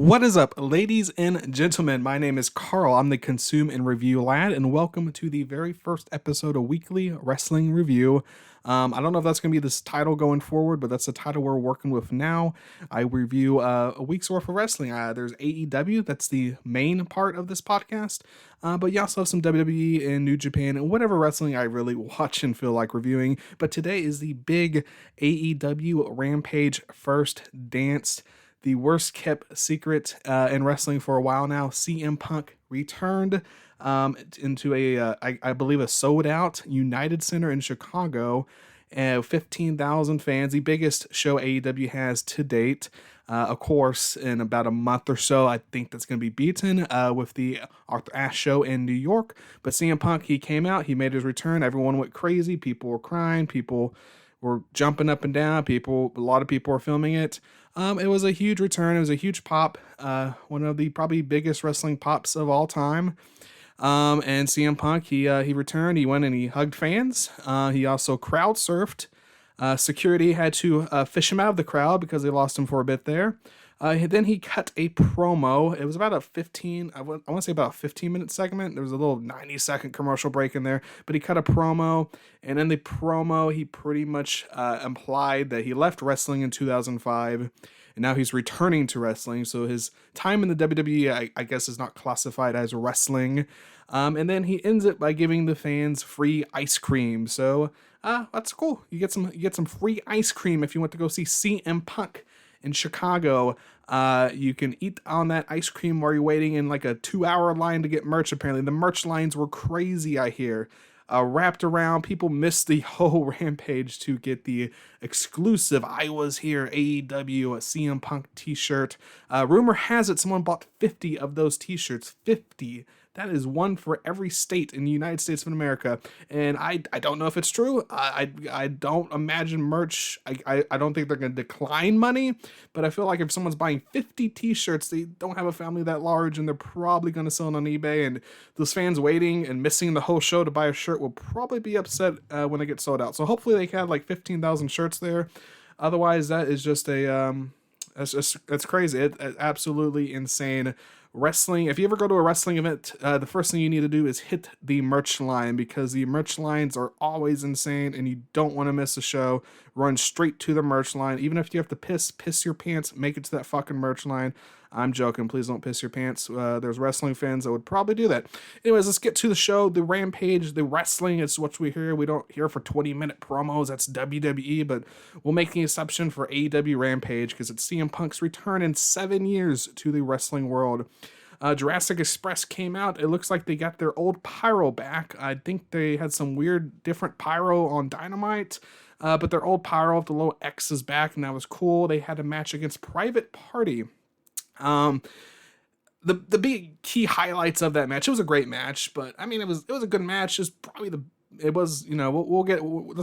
What is up, ladies and gentlemen? My name is Carl. I'm the Consume and Review Lad, and welcome to the very first episode of Weekly Wrestling Review. I don't know if that's going to be this title going forward, but that's the title we're working with now. I review a week's worth of wrestling. There's AEW, that's the main part of this podcast, but you also have some WWE and New Japan and whatever wrestling I really watch and feel like reviewing. But today is the big AEW Rampage First Dance. The worst kept secret in wrestling for a while now. CM Punk returned into I believe a sold out United Center in Chicago. 15,000 fans, the biggest show AEW has to date. Of course, in about a month or so, I think that's going to be beaten with the Arthur Ashe show in New York. But CM Punk, he came out, he made his return. Everyone went crazy. People were crying. People were jumping up and down. A lot of people were filming it. It was a huge return. It was a huge pop. One of the probably biggest wrestling pops of all time. And CM Punk, he returned. He went and he hugged fans. He also crowd surfed. Security had to fish him out of the crowd because they lost him for a bit there. Then he cut a promo. It was about a 15-minute segment. There was a little 90-second commercial break in there, but he cut a promo, and in the promo, he pretty much implied that he left wrestling in 2005, and now he's returning to wrestling, so his time in the WWE, I guess, is not classified as wrestling. And then he ends it by giving the fans free ice cream, so that's cool. You get some free ice cream if you want to go see CM Punk in Chicago. You can eat on that ice cream while you're waiting in like a 2-hour line to get merch. Apparently the merch lines were crazy, I hear. Wrapped around, people missed the whole Rampage to get the exclusive I Was Here AEW CM Punk t-shirt. Rumor has it someone bought 50 of those t-shirts. 50. That is one for every state in the United States of America. And I don't know if it's true. I don't imagine merch. I don't think they're going to decline money. But I feel like if someone's buying 50 t-shirts, they don't have a family that large, and they're probably going to sell it on eBay. And those fans waiting and missing the whole show to buy a shirt will probably be upset when it gets sold out. So hopefully they have like 15,000 shirts there. Otherwise, that is just that's crazy. It's absolutely insane. Wrestling, if you ever go to a wrestling event, the first thing you need to do is hit the merch line, because the merch lines are always insane and you don't want to miss a show. Run straight to the merch line. Even if you have to piss your pants, make it to that fucking merch line. I'm joking. Please don't piss your pants. There's wrestling fans that would probably do that. Anyways, let's get to the show. The Rampage, the wrestling is what we hear. We don't hear for 20-minute promos. That's WWE, but we'll make an exception for AEW Rampage because it's CM Punk's return in 7 years to the wrestling world. Jurassic Express came out. It looks like they got their old pyro back. I think they had some weird different pyro on Dynamite, but their old pyro with the little X is back, and that was cool. They had a match against Private Party. The big key highlights of that match, it was a great match, but I mean, it was a good match. Let's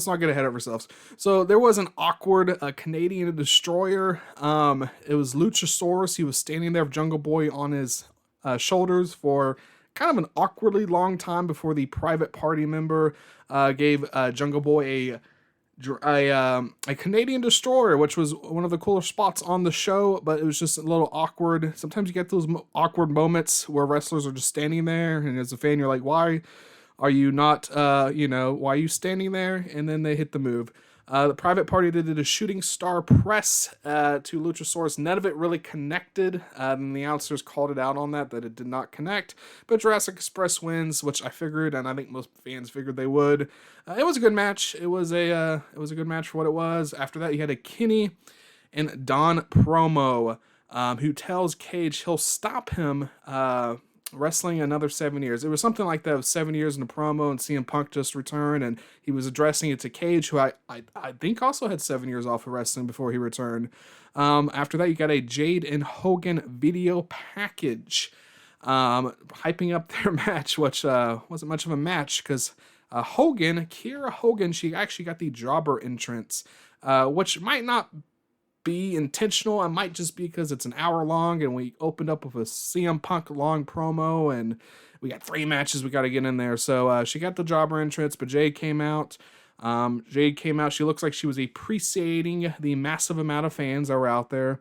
not get ahead of ourselves. So there was an awkward Canadian Destroyer. It was Luchasaurus. He was standing there with Jungle Boy on his shoulders for kind of an awkwardly long time before the Private Party member gave Jungle Boy a Canadian Destroyer, which was one of the cooler spots on the show, but it was just a little awkward. Sometimes you get those awkward moments where wrestlers are just standing there, and as a fan, you're like, why are you not, why are you standing there? And then they hit the move. The Private Party did a shooting star press to Luchasaurus. None of it really connected. And the announcers called it out on that it did not connect. But Jurassic Express wins, which I figured, and I think most fans figured they would. It was a good match. It was a good match for what it was. After that, you had a Kenny and Don promo, who tells Cage he'll stop him wrestling another 7 years. It was something like that, 7 years in a promo, and CM Punk just returned, and he was addressing it to Cage, who I think also had 7 years off of wrestling before he returned. After that, you got a Jade and Hogan video package, hyping up their match, which wasn't much of a match, because Kiera Hogan, she actually got the jobber entrance, which might not be intentional. It might just be because it's an hour long and we opened up with a CM Punk long promo and we got 3 matches we got to get in there. So she got the jobber entrance, but Jade came out. She looks like she was appreciating the massive amount of fans that were out there.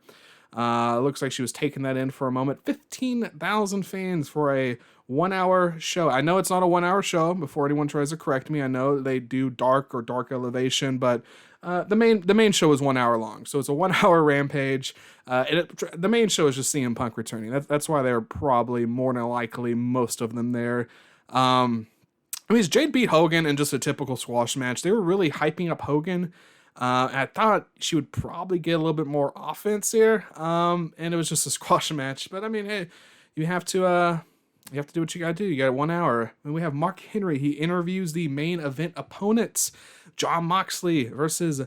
Looks like she was taking that in for a moment. 15,000 fans for a 1 hour show. I know it's not a 1 hour show. Before anyone tries to correct me, I know they do dark or dark elevation, but the main show is 1 hour long, so it's a 1 hour Rampage. The main show is just CM Punk returning. That's why they're probably more than likely most of them there. I mean, Jade beat Hogan in just a typical squash match. They were really hyping up Hogan. I thought she would probably get a little bit more offense here. And it was just a squash match. But I mean, hey, you have to do what you gotta do. You got 1 hour. And we have Mark Henry. He interviews the main event opponents. Jon Moxley versus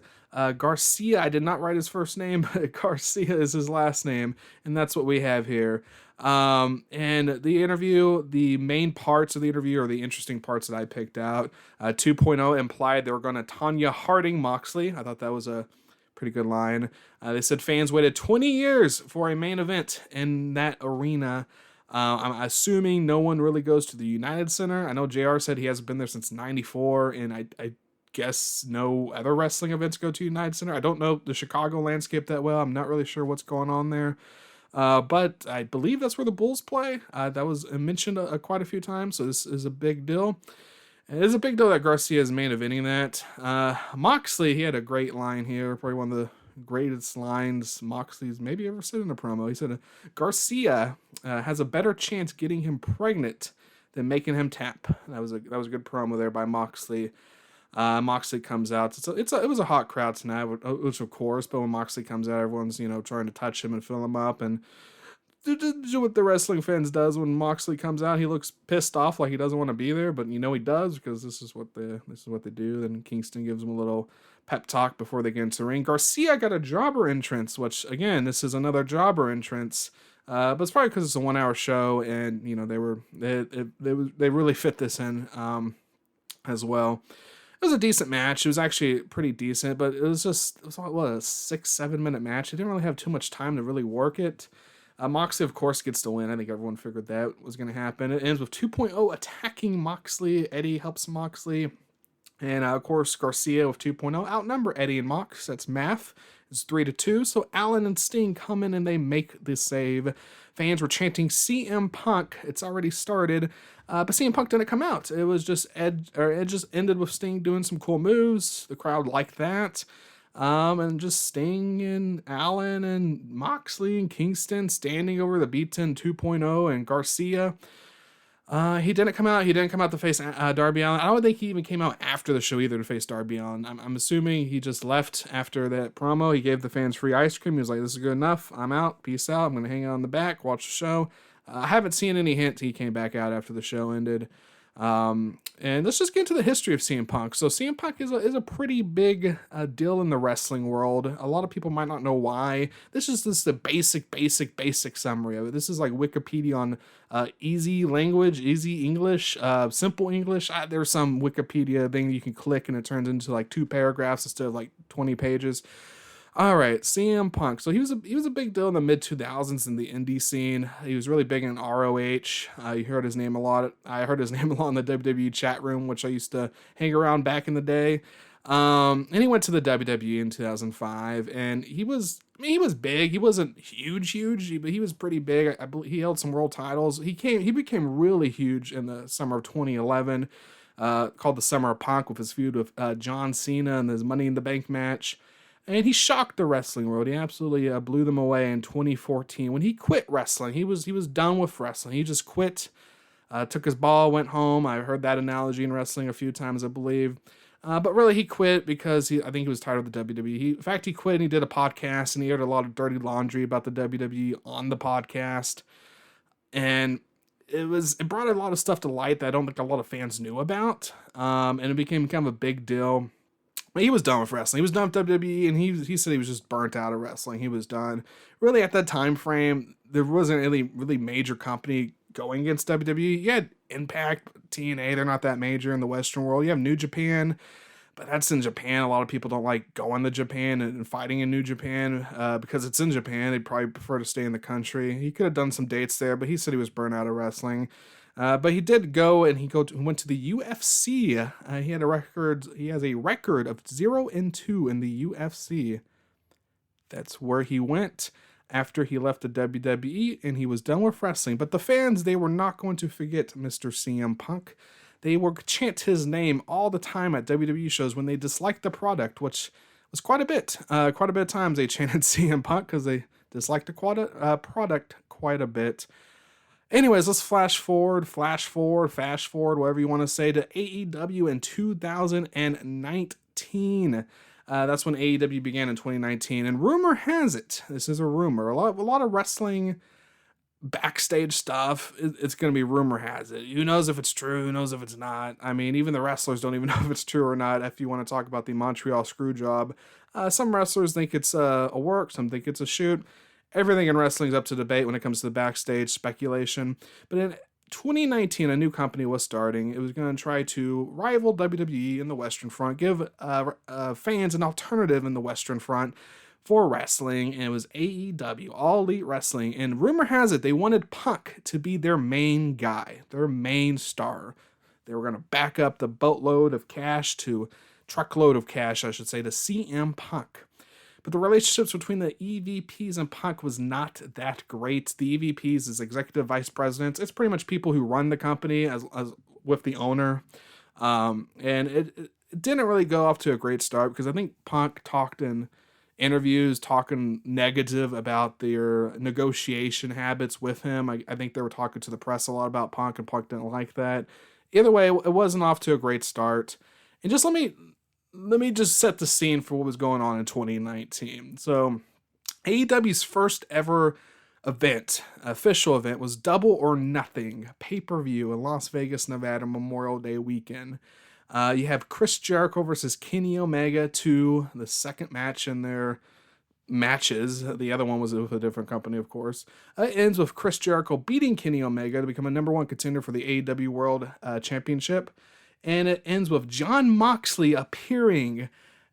Garcia. I did not write his first name, but Garcia is his last name. And that's what we have here. And the interview, the main parts of the interview are the interesting parts that I picked out. 2.0 implied they were going to Tanya Harding Moxley. I thought that was a pretty good line. They said fans waited 20 years for a main event in that arena. I'm assuming no one really goes to the United Center. I know JR said he hasn't been there since 94, and I guess no other wrestling events go to United Center. I don't know the Chicago landscape that well. I'm not really sure what's going on there. But I believe that's where the Bulls play. That was mentioned quite a few times, so this is a big deal. It is a big deal that Garcia is main eventing that. Moxley, he had a great line here, probably one of the greatest lines Moxley's maybe ever said in a promo. He said, Garcia has a better chance getting him pregnant than making him tap. That was a good promo there by Moxley. Moxley comes out. It was a hot crowd tonight, which of course, but when Moxley comes out, everyone's, trying to touch him and fill him up, and do what the wrestling fans does when Moxley comes out. He looks pissed off, like he doesn't want to be there, but he does, because this is what they do. Then Kingston gives him a little pep talk before they get into the ring. Garcia got a jobber entrance, which again, this is another jobber entrance. But it's probably because it's a 1 hour show, and they really fit this in as well. It was a decent match. It was actually pretty decent, but it was a 6-7 minute match. It didn't really have too much time to really work it. Moxley, of course, gets to win. I think everyone figured that was going to happen. It ends with 2.0 attacking Moxley. Eddie helps Moxley. And, of course, Garcia with 2.0 outnumber Eddie and Mox. That's math. It's 3-2. So Allen and Sting come in and they make the save. Fans were chanting CM Punk. It's already started. But CM Punk didn't come out. It was just Ed just ended with Sting doing some cool moves. The crowd liked that. And just Sting and Allen and Moxley and Kingston standing over the beaten 2.0 and Garcia. He didn't come out. He didn't come out to face Darby Allin. I don't think he even came out after the show either to face Darby Allin. I'm assuming he just left after that promo. He gave the fans free ice cream. He was like, "This is good enough. I'm out. Peace out. I'm going to hang out in the back, watch the show." I haven't seen any hint he came back out after the show ended. And let's just get into the history of CM Punk. So CM Punk is a pretty big deal in the wrestling world. A lot of people might not know why. This is just the basic summary of it. This is like Wikipedia on easy language, easy English, simple English. There's some Wikipedia thing you can click and it turns into like 2 paragraphs instead of like 20 pages. All right, CM Punk. So he was a big deal in the mid-2000s in the indie scene. He was really big in ROH. You heard his name a lot. I heard his name a lot in the WWE chat room, which I used to hang around back in the day. And he went to the WWE in 2005, and he was big. He wasn't huge, but he was pretty big. I believe he held some world titles. He became really huge in the summer of 2011, called the Summer of Punk, with his feud with John Cena and his Money in the Bank match. And he shocked the wrestling world. He absolutely blew them away in 2014 when he quit wrestling. He was done with wrestling. He just quit, took his ball, went home. I heard that analogy in wrestling a few times, I believe. But really, he quit because I think he was tired of the WWE. In fact, he quit and he did a podcast and he aired a lot of dirty laundry about the WWE on the podcast. And it brought a lot of stuff to light that I don't think a lot of fans knew about. And it became kind of a big deal. He was done with wrestling. He was done with WWE, and he said he was just burnt out of wrestling. He was done. Really, at that time frame, there wasn't any really major company going against WWE. You had Impact, TNA. They're not that major in the Western world. You have New Japan, but that's in Japan. A lot of people don't like going to Japan and fighting in New Japan because it's in Japan. They'd probably prefer to stay in the country. He could have done some dates there, but he said he was burnt out of wrestling. But he did go, and he went to the UFC. He has a record of 0-2 in the UFC. That's where he went. after he left the WWE and he was done with wrestling. But the fans, they were not going to forget Mr. CM Punk. They would chant his name all the time at WWE shows when they disliked the product, which was quite a bit. Quite a bit of times they chanted CM Punk because they disliked the product quite a bit. Anyways, let's flash forward, fast forward, whatever you want to say, to AEW in 2019. That's when AEW began in 2019. And rumor has it, this is a rumor, a lot of wrestling backstage stuff, it's going to be rumor has it. Who knows if it's true? Who knows if it's not? I mean, even the wrestlers don't even know if it's true or not. If you want to talk about the Montreal screw job, some wrestlers think it's a work, some think it's a shoot. Everything in wrestling is up to debate when it comes to the backstage speculation. But in 2019, a new company was starting. It was going to try to rival WWE in the Western Front, give fans an alternative in the Western Front for wrestling, and it was AEW, All Elite Wrestling, and rumor has it they wanted Punk to be their main guy, their main star. They were going to back up the truckload of cash, I should say, to CM Punk. But the relationships between the EVPs and Punk was not that great. The EVPs is executive vice presidents. It's pretty much people who run the company as with the owner. And it didn't really go off to a great start because I think Punk talked in interviews talking negative about their negotiation habits with him. I think they were talking to the press a lot about Punk, and Punk didn't like that. Either way, it wasn't off to a great start. And just let me just set the scene for what was going on in 2019. So AEW's first ever official event, was Double or Nothing pay-per-view in Las Vegas, Nevada, Memorial Day weekend. You have Chris Jericho versus Kenny Omega, the second match in their matches. The other one was with a different company, of course. It ends with Chris Jericho beating Kenny Omega to become a number one contender for the AEW World Championship. And it ends with Jon Moxley appearing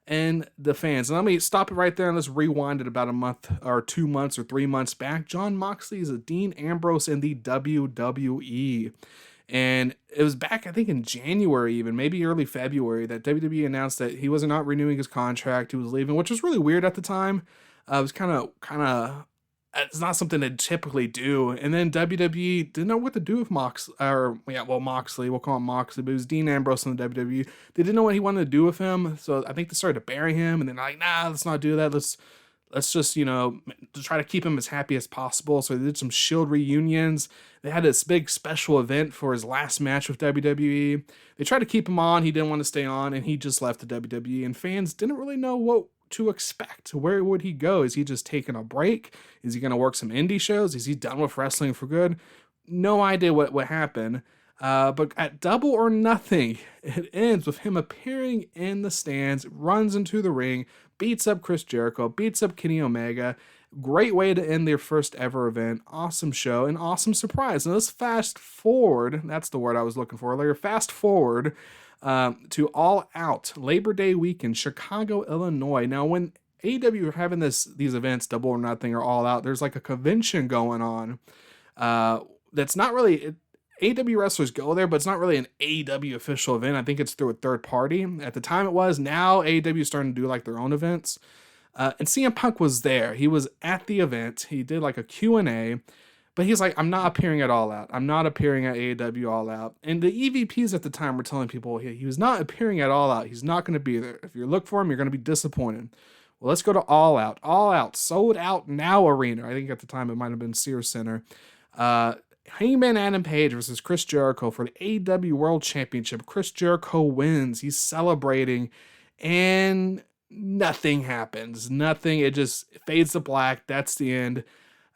in the fans. And let me stop it right there and let's rewind it about a month or 2 months or 3 months back. Jon Moxley is a Dean Ambrose in the WWE. And it was back, I think, in January, even maybe early February, that WWE announced that he was not renewing his contract. He was leaving, which was really weird at the time. It was kind of, it's not something they typically do. And then WWE didn't know what to do with Moxley. We'll call him Moxley, but it was Dean Ambrose in the WWE. They didn't know what he wanted to do with him. So I think they started to bury him. And then like, nah, let's not do that. Let's just, to try to keep him as happy as possible. So they did some Shield reunions. They had this big special event for his last match with WWE. They tried to keep him on. He didn't want to stay on, and he just left the WWE. And fans didn't really know what to expect. Where would he go? Is he just taking a break? Is he going to work some indie shows? Is he done with wrestling for good? No idea what happened. But at Double or Nothing, it ends with him appearing in the stands, runs into the ring, beats up Chris Jericho, beats up Kenny Omega. Great way to end their first ever event. Awesome show, and awesome surprise. Now let's fast forward, that's the word I was looking for earlier, fast forward to All Out, Labor Day weekend, Chicago, Illinois. Now when AEW are having these events, Double or Nothing or All Out, there's like a convention going on that's not really... AEW wrestlers go there, but it's not really an AEW official event. I think it's through a third party. At the time it was. Now AEW is starting to do like their own events. And CM Punk was there. He was at the event. He did like a Q&A. But he's like, I'm not appearing at All Out. I'm not appearing at AEW All Out. And the EVPs at the time were telling people he was not appearing at All Out. He's not going to be there. If you look for him, you're going to be disappointed. Well, let's go to All Out. All Out. Sold Out Now Arena. I think at the time it might have been Sears Center. Hangman Adam Page versus Chris Jericho for the AEW World Championship. Chris Jericho wins. He's celebrating, and nothing happens. Nothing. It just fades to black. That's the end.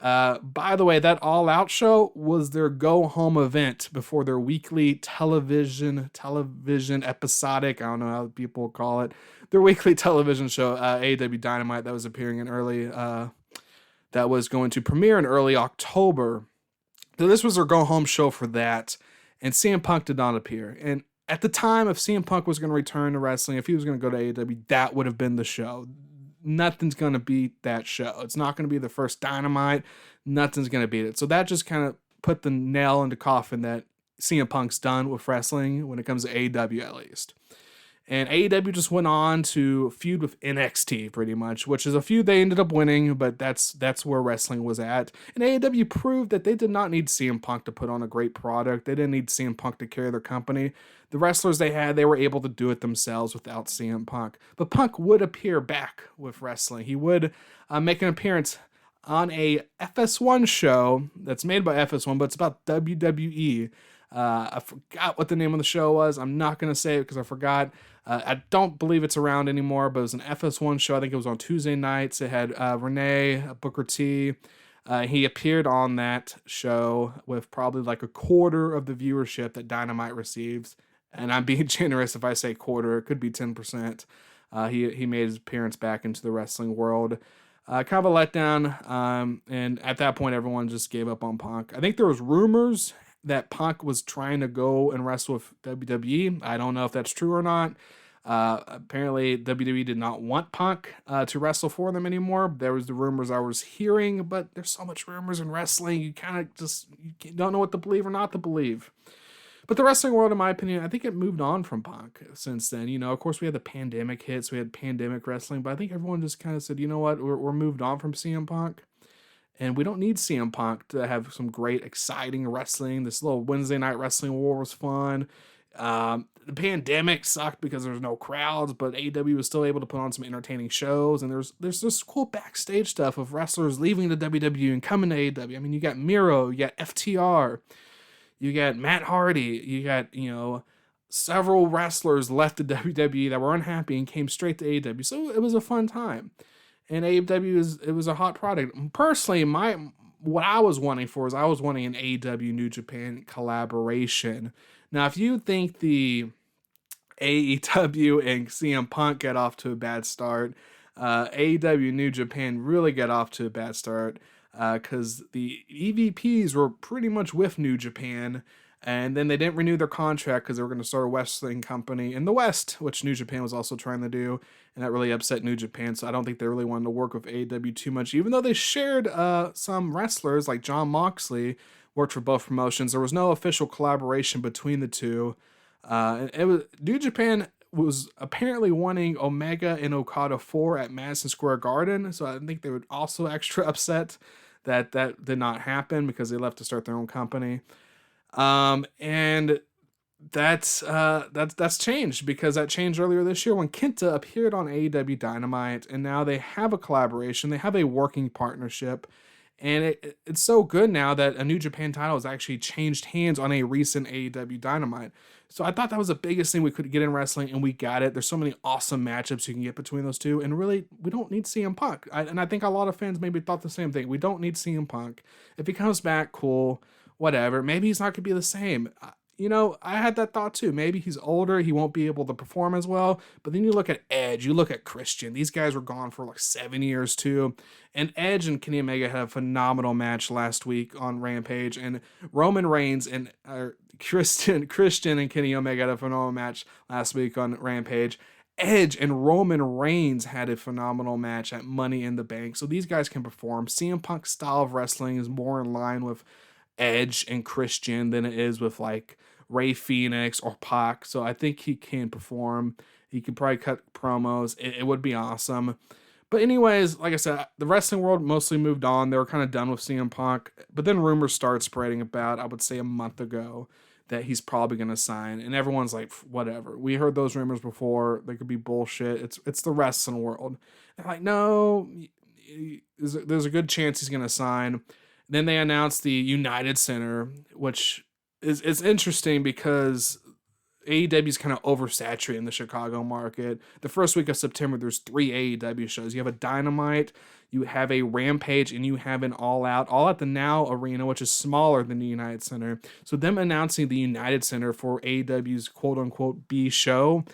By the way, that All Out show was their go-home event before their weekly television episodic, I don't know how people call it, their weekly television show, AEW Dynamite, that was appearing in early, that was going to premiere in early October. So this was their go-home show for that, and CM Punk did not appear. And at the time, if CM Punk was going to return to wrestling, if he was going to go to AEW, that would have been the show. Nothing's going to beat that show. It's not going to be the first Dynamite. Nothing's going to beat it. So that just kind of put the nail in the coffin that CM Punk's done with wrestling when it comes to AEW, at least. And AEW just went on to feud with NXT pretty much, which is a feud they ended up winning, but that's where wrestling was at. And AEW proved that they did not need CM Punk to put on a great product. They didn't need CM Punk to carry their company. The wrestlers they had, they were able to do it themselves without CM Punk. But Punk would appear back with wrestling. He would make an appearance on a FS1 show that's made by FS1, but it's about WWE. I forgot what the name of the show was. I'm not going to say it because I forgot. I don't believe it's around anymore, but it was an FS1 show. I think it was on Tuesday nights. It had Renee, Booker T. He appeared on that show with probably like a quarter of the viewership that Dynamite receives. And I'm being generous if I say quarter. It could be 10%. He made his appearance back into the wrestling world. Kind of a letdown. And at that point, everyone just gave up on Punk. I think there was rumors that Punk was trying to go and wrestle with WWE. I don't know if that's true or not. Apparently, WWE did not want Punk to wrestle for them anymore. There was the rumors I was hearing, but there's so much rumors in wrestling, you kind of just you don't know what to believe or not to believe. But the wrestling world, in my opinion, I think it moved on from Punk since then. You know, of course, we had the pandemic hits, we had pandemic wrestling, but I think everyone just kind of said, you know what, we're moved on from CM Punk. And we don't need CM Punk to have some great, exciting wrestling. This little Wednesday night wrestling war was fun. The pandemic sucked because there was no crowds, but AEW was still able to put on some entertaining shows. And there's this cool backstage stuff of wrestlers leaving the WWE and coming to AEW. I mean, you got Miro, you got FTR, you got Matt Hardy, you got, several wrestlers left the WWE that were unhappy and came straight to AEW. So it was a fun time. And AEW it was a hot product. Personally, what I was wanting for is I was wanting an AEW New Japan collaboration. Now, if you think the AEW and CM Punk got off to a bad start, AEW New Japan really got off to a bad start because the EVPs were pretty much with New Japan. And then they didn't renew their contract because they were going to start a wrestling company in the West, which New Japan was also trying to do. And that really upset New Japan. So I don't think they really wanted to work with AEW too much. Even though they shared some wrestlers like Jon Moxley worked for both promotions, there was no official collaboration between the two. New Japan was apparently wanting Omega and Okada 4 at Madison Square Garden. So I think they were also extra upset that did not happen because they left to start their own company. And that's changed because that changed earlier this year when Kenta appeared on AEW Dynamite, and now they have a collaboration, they have a working partnership, and it's so good now that a New Japan title has actually changed hands on a recent AEW Dynamite. So I thought that was the biggest thing we could get in wrestling, and we got it. There's so many awesome matchups you can get between those two, and really, we don't need CM Punk. And I think a lot of fans maybe thought the same thing. We don't need CM Punk. If he comes back, cool. Whatever, maybe he's not going to be the same. I had that thought too. Maybe he's older, he won't be able to perform as well. But then you look at Edge, you look at Christian. These guys were gone for like 7 years too. And Edge and Kenny Omega had a phenomenal match last week on Rampage. And Roman Reigns and Christian and Kenny Omega had a phenomenal match last week on Rampage. Edge and Roman Reigns had a phenomenal match at Money in the Bank. So these guys can perform. CM Punk's style of wrestling is more in line with Edge and Christian than it is with like Ray Phoenix or Pac. So I think he can perform. He could probably cut promos. It would be awesome. But anyways, like I said, the wrestling world mostly moved on. They were kind of done with CM Punk. But then rumors started spreading about, I would say a month ago, that he's probably going to sign. And everyone's like, whatever. We heard those rumors before. They could be bullshit. It's the wrestling world. They're like, no, there's a good chance he's going to sign. Then they announced the United Center, which is interesting because AEW is kind of oversaturated in the Chicago market. The first week of September, there's 3 AEW shows. You have a Dynamite, you have a Rampage, and you have an All Out. All at the Now Arena, which is smaller than the United Center. So them announcing the United Center for AEW's quote-unquote B show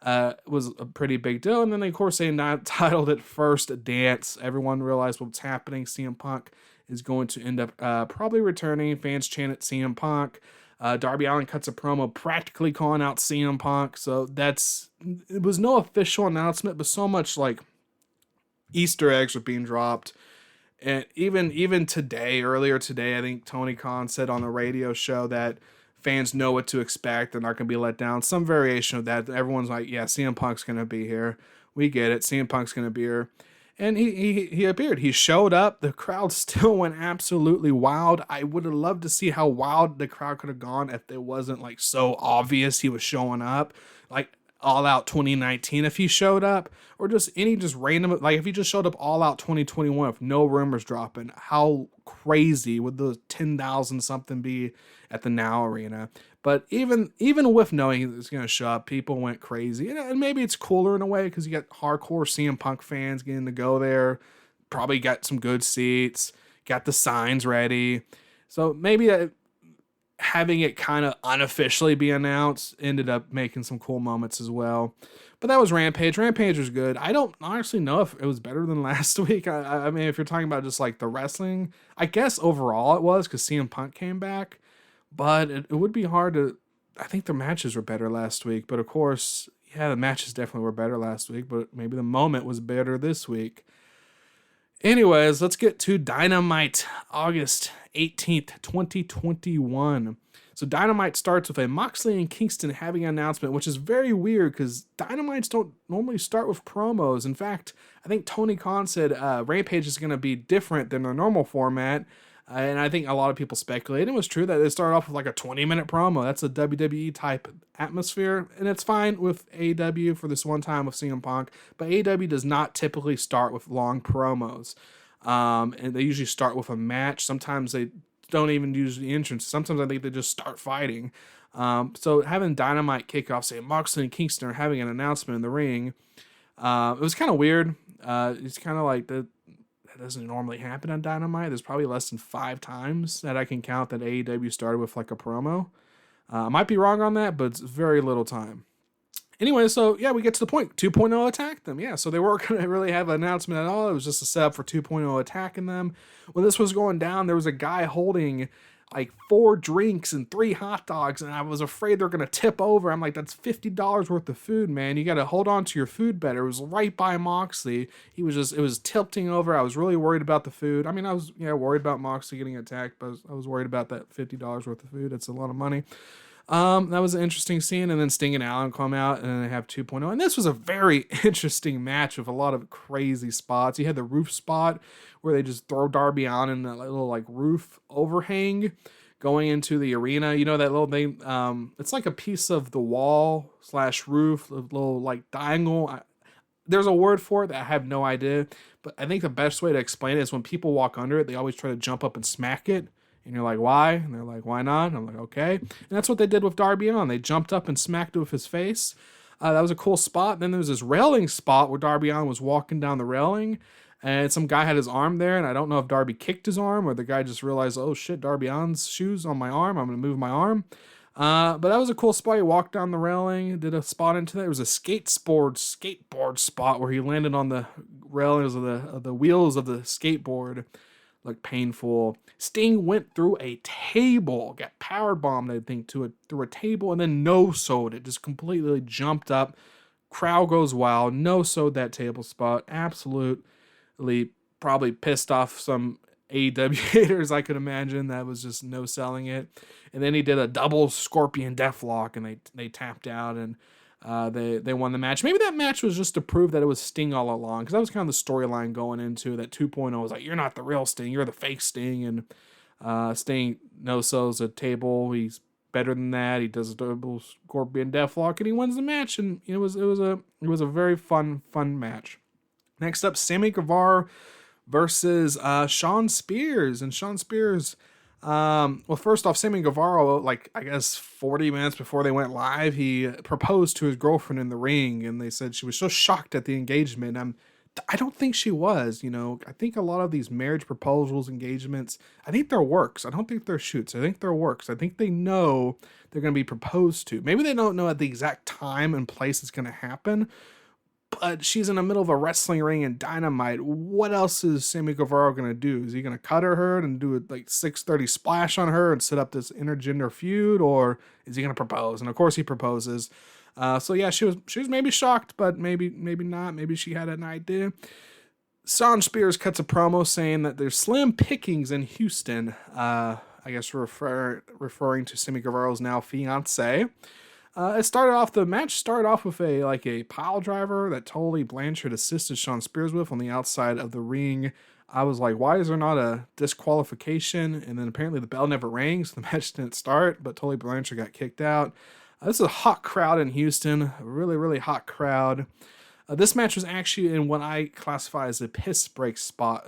was a pretty big deal. And then, of course, they titled it First Dance. Everyone realized what's happening. CM Punk is going to end up probably returning. Fans chant at CM Punk. Darby Allin cuts a promo practically calling out CM Punk. So it was no official announcement, but so much like Easter eggs were being dropped. And even today, earlier today, I think Tony Khan said on the radio show that fans know what to expect. They're not going to be let down. Some variation of that. Everyone's like, yeah, CM Punk's going to be here. We get it. CM Punk's going to be here. And he appeared. He showed up. The crowd still went absolutely wild. I would have loved to see how wild the crowd could have gone if it wasn't like so obvious he was showing up. Like All Out 2019 if he showed up. Or just any just random, like if he just showed up All Out 2021 with no rumors dropping. How crazy would those 10,000 something be at the Now Arena? But even with knowing he was going to show up, people went crazy. And maybe it's cooler in a way because you got hardcore CM Punk fans getting to go there. Probably got some good seats. Got the signs ready. So maybe having it kind of unofficially be announced ended up making some cool moments as well. But that was Rampage. Rampage was good. I don't honestly know if it was better than last week. I mean, if you're talking about just like the wrestling, I guess overall it was because CM Punk came back. But it would be hard to... I think the matches were better last week. But of course, yeah, the matches definitely were better last week. But maybe the moment was better this week. Anyways, let's get to Dynamite, August 18th, 2021. So Dynamite starts with a Moxley and Kingston having an announcement, which is very weird because Dynamites don't normally start with promos. In fact, I think Tony Khan said Rampage is going to be different than their normal format. And I think a lot of people speculate. It was true that they started off with like a 20-minute promo. That's a WWE type atmosphere. And it's fine with AEW for this one time with CM Punk. But AEW does not typically start with long promos. And they usually start with a match. Sometimes they don't even use the entrance. Sometimes I think they just start fighting. So having Dynamite kick off, say Moxley and Kingston are having an announcement in the ring. It was kind of weird. It's kind of like that doesn't normally happen on Dynamite. There's probably less than 5 times that I can count that AEW started with like a promo. I might be wrong on that, but it's very little time. Anyway, so yeah, we get to the point. 2.0 attacked them. Yeah, so they weren't going to really have an announcement at all. It was just a setup for 2.0 attacking them. When this was going down, there was a guy holding like 4 drinks and 3 hot dogs, and I was afraid they're going to tip over. I'm like, that's $50 worth of food, man. You got to hold on to your food better. It was right by Moxley. It was tilting over. I was really worried about the food. I mean, I was worried about Moxley getting attacked, but I was worried about that $50 worth of food. That's a lot of money. That was an interesting scene. And then Sting and Allen come out and then they have 2.0. And this was a very interesting match with a lot of crazy spots. You had the roof spot where they just throw Darby on in that little like roof overhang going into the arena. You know, that little thing, it's like a piece of the wall / roof, a little like diagonal. There's a word for it that I have no idea, but I think the best way to explain it is when people walk under it, they always try to jump up and smack it. And you're like, why? And they're like, why not? And I'm like, okay. And that's what they did with Darby Allin. They jumped up and smacked it with his face. That was a cool spot. Then there was this railing spot where Darby Allin was walking down the railing. And some guy had his arm there. And I don't know if Darby kicked his arm or the guy just realized, oh shit, Darby Allin's shoes on my arm. I'm going to move my arm. But that was a cool spot. He walked down the railing, did a spot into that. There was a skateboard spot where he landed on the railings of the wheels of the skateboard. Looked painful. Sting went through a table, got power bombed, I think, through a table, and then no-sold it. Just completely jumped up. Crowd goes wild. No-sold that table spot. Absolutely probably pissed off some AEW haters, I could imagine. That was just no-selling it. And then he did a double Scorpion Deathlock, and they tapped out, and they won the match. Maybe that match was just to prove that it was Sting all along, because that was kind of the storyline going into that 2.0 was like, you're not the real Sting, you're the fake Sting, and Sting no-sells a table. He's better than that. He does a double Scorpion Deathlock, and he wins the match, and it was a very fun match. Next up, Sammy Guevara versus Shawn Spears, and Shawn Spears. Well, first off, Sammy Guevara, like, I guess 40 minutes before they went live, he proposed to his girlfriend in the ring, and they said she was so shocked at the engagement. I don't think she was, I think a lot of these marriage proposals, engagements, I think they're works. I don't think they're shoots. I think they're works. I think they know they're going to be proposed to. Maybe they don't know at the exact time and place it's going to happen, but she's in the middle of a wrestling ring and Dynamite. What else is Sammy Guevara going to do? Is he going to cut her and do a like 630 splash on her and set up this intergender feud, or is he going to propose? And of course he proposes. So yeah, she was maybe shocked, but maybe not. Maybe she had an idea. Shawn Spears cuts a promo saying that there's slim pickings in Houston. I guess referring to Sammy Guevara's now fiance. The match started off with a pile driver that Tully Blanchard assisted Shawn Spears with on the outside of the ring. I was like, why is there not a disqualification? And then apparently the bell never rang, so the match didn't start, but Tully Blanchard got kicked out. This is a hot crowd in Houston, a really, really hot crowd. This match was actually in what I classify as a piss break slot,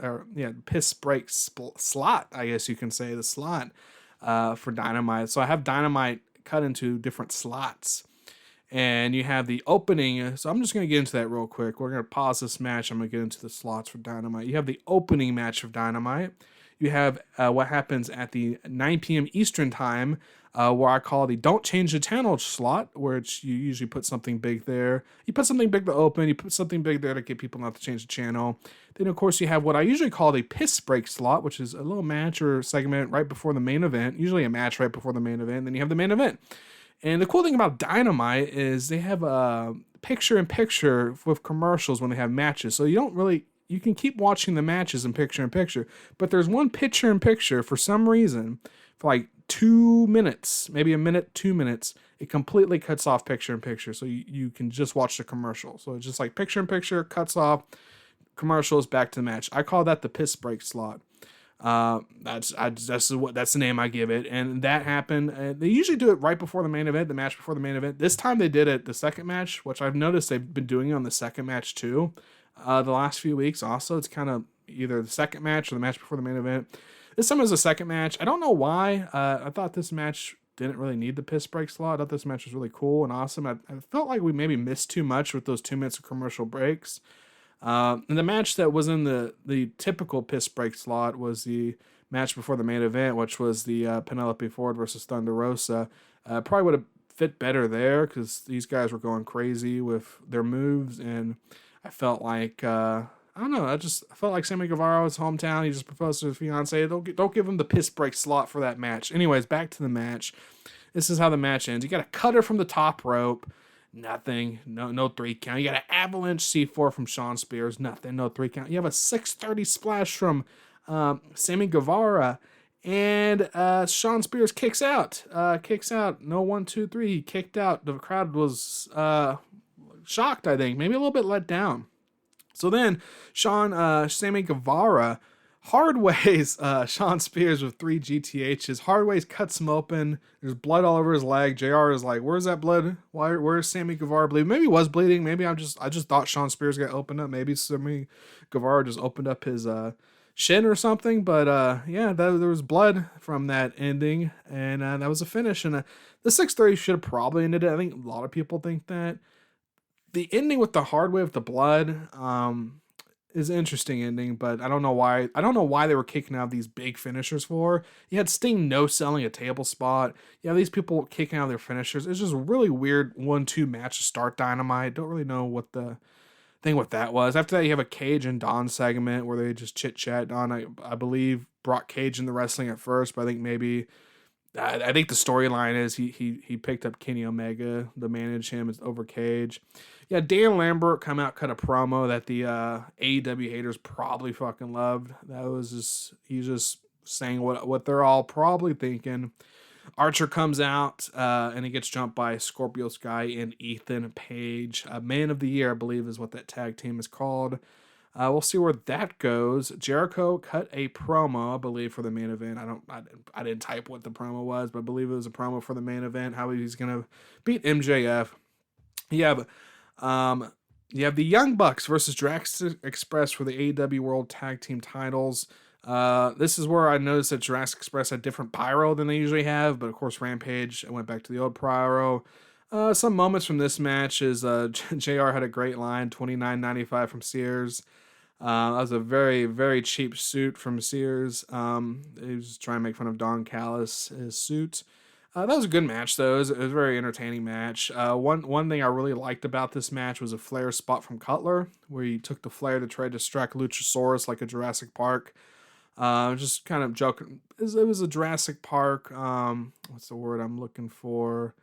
I guess you can say, the slot for Dynamite. So I have Dynamite cut into different slots. And you have the opening. So I'm just going to get into that real quick. We're going to pause this match. I'm going to get into the slots for Dynamite. You have the opening match of Dynamite. You have what happens at the 9 p.m. Eastern time, where I call the don't change the channel slot, which you usually put something big there. You put something big to open. You put something big there to get people not to change the channel. Then, of course, you have what I usually call the piss break slot, which is a little match or segment right before the main event. Usually a match right before the main event. Then you have the main event. And the cool thing about Dynamite is they have a picture-in-picture with commercials when they have matches. So you can keep watching the matches in picture-in-picture. But there's one picture-in-picture for some reason, for like 2 minutes, maybe a minute, 2 minutes, it completely cuts off picture-in-picture. So you can just watch the commercial. So it's just like picture-in-picture, cuts off, commercials, back to the match. I call that the piss break slot. That's the name I give it, and that happened. They usually do it right before the main event, the match before the main event. This time they did it the second match, which I've noticed they've been doing it on the second match too. The last few weeks also, it's kind of either the second match or the match before the main event. This time it was the second match. I don't know why. I thought this match didn't really need the piss break slot. I thought this match was really cool and awesome. I felt like we maybe missed too much with those 2 minutes of commercial breaks. And the match that was in the typical piss break slot was the match before the main event, which was the Penelope Ford versus Thunder Rosa. Probably would have fit better there because these guys were going crazy with their moves, and I felt like I don't know. I felt like Sammy Guevara's hometown. He just proposed to his fiance. Don't give him the piss break slot for that match. Anyways, back to the match. This is how the match ends. You got a cutter from the top rope. Nothing. No 3 count. You got an avalanche C4 from Shawn Spears. Nothing. No 3 count. You have a 630 splash from Sammy Guevara. And Shawn Spears kicks out. No 1, 2, 3. He kicked out. The crowd was shocked, I think. Maybe a little bit let down. So then Sammy Guevara hardways Shawn Spears with 3 GTHs. Hardways cuts him open. There's blood all over his leg. JR is like, where's that blood? Where's Sammy Guevara bleeding? Maybe he was bleeding. Maybe I just thought Shawn Spears got opened up. Maybe Sammy Guevara just opened up his shin or something. But there was blood from that ending. And that was a finish. And the 630 should have probably ended it. I think a lot of people think that. The ending with the hardway of the blood is an interesting ending, but I don't know why they were kicking out these big finishers for. You had Sting no-selling a table spot. You have these people kicking out their finishers. It's just a really weird 1-2 match to start Dynamite. Don't really know what the thing with that was. After that, you have a Cage and Don segment where they just chit-chat. Don, I believe, brought Cage in the wrestling at first, but I think maybe... I think the storyline is he picked up Kenny Omega to manage him over Cage. Yeah, Dan Lambert come out, cut a promo that the AEW haters probably fucking loved. That was he's just saying what they're all probably thinking. Archer comes out and he gets jumped by Scorpio Sky and Ethan Page. Man of the Year, I believe, is what that tag team is called. We'll see where that goes. Jericho cut a promo, I believe, for the main event. I didn't type what the promo was, but I believe it was a promo for the main event, how he's gonna beat MJF. You have the Young Bucks versus Jurassic Express for the AEW World Tag Team titles. This is where I noticed that Jurassic Express had different pyro than they usually have, but of course Rampage, I went back to the old pyro. Some moments from this match is JR had a great line, $29.95 from Sears. That was a very, very cheap suit from Sears. He was trying to make fun of Don Callis, his suit. That was a good match, though. It was a very entertaining match. One thing I really liked about this match was a Flair spot from Cutler, where he took the Flair to try to distract Luchasaurus like a Jurassic Park. Just kind of joking. It was a Jurassic Park, what's the word I'm looking for?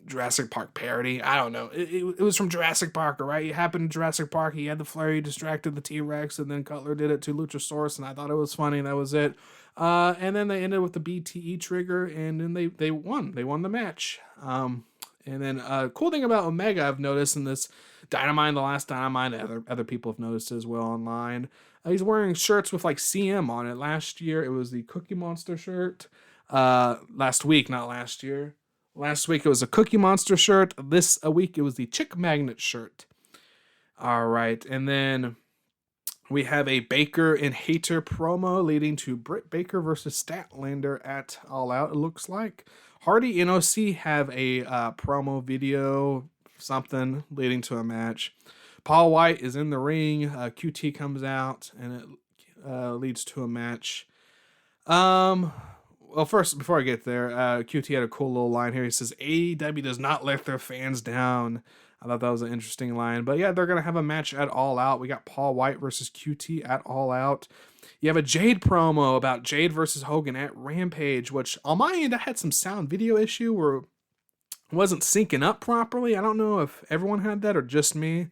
Jurassic Park parody. I don't know. It was from Jurassic Park, right? It happened in Jurassic Park. He had the Flair, he distracted the T-Rex, and then Cutler did it to Luchasaurus, and I thought it was funny. That was it. And then they ended with the BTE trigger, and then they won. They won the match. And then cool thing about Omega I've noticed in this Dynamite, the last Dynamite, other people have noticed as well online. He's wearing shirts with like CM on it. Last year it was the Cookie Monster shirt. Last week, not last year. Last week it was a Cookie Monster shirt. This a week it was the Chick Magnet shirt. All right, and then we have a Baker and Hater promo leading to Britt Baker versus Statlander at All Out, it looks like. Hardy and OC have a promo video, something leading to a match. Paul White is in the ring. QT comes out, and it leads to a match. Well, first, before I get there, QT had a cool little line here. He says, AEW does not let their fans down. I thought that was an interesting line. But yeah, they're going to have a match at All Out. We got Paul White versus QT at All Out. You have a Jade promo about Jade versus Hogan at Rampage, which on my end, I had some sound video issue where it wasn't syncing up properly. I don't know if everyone had that or just me.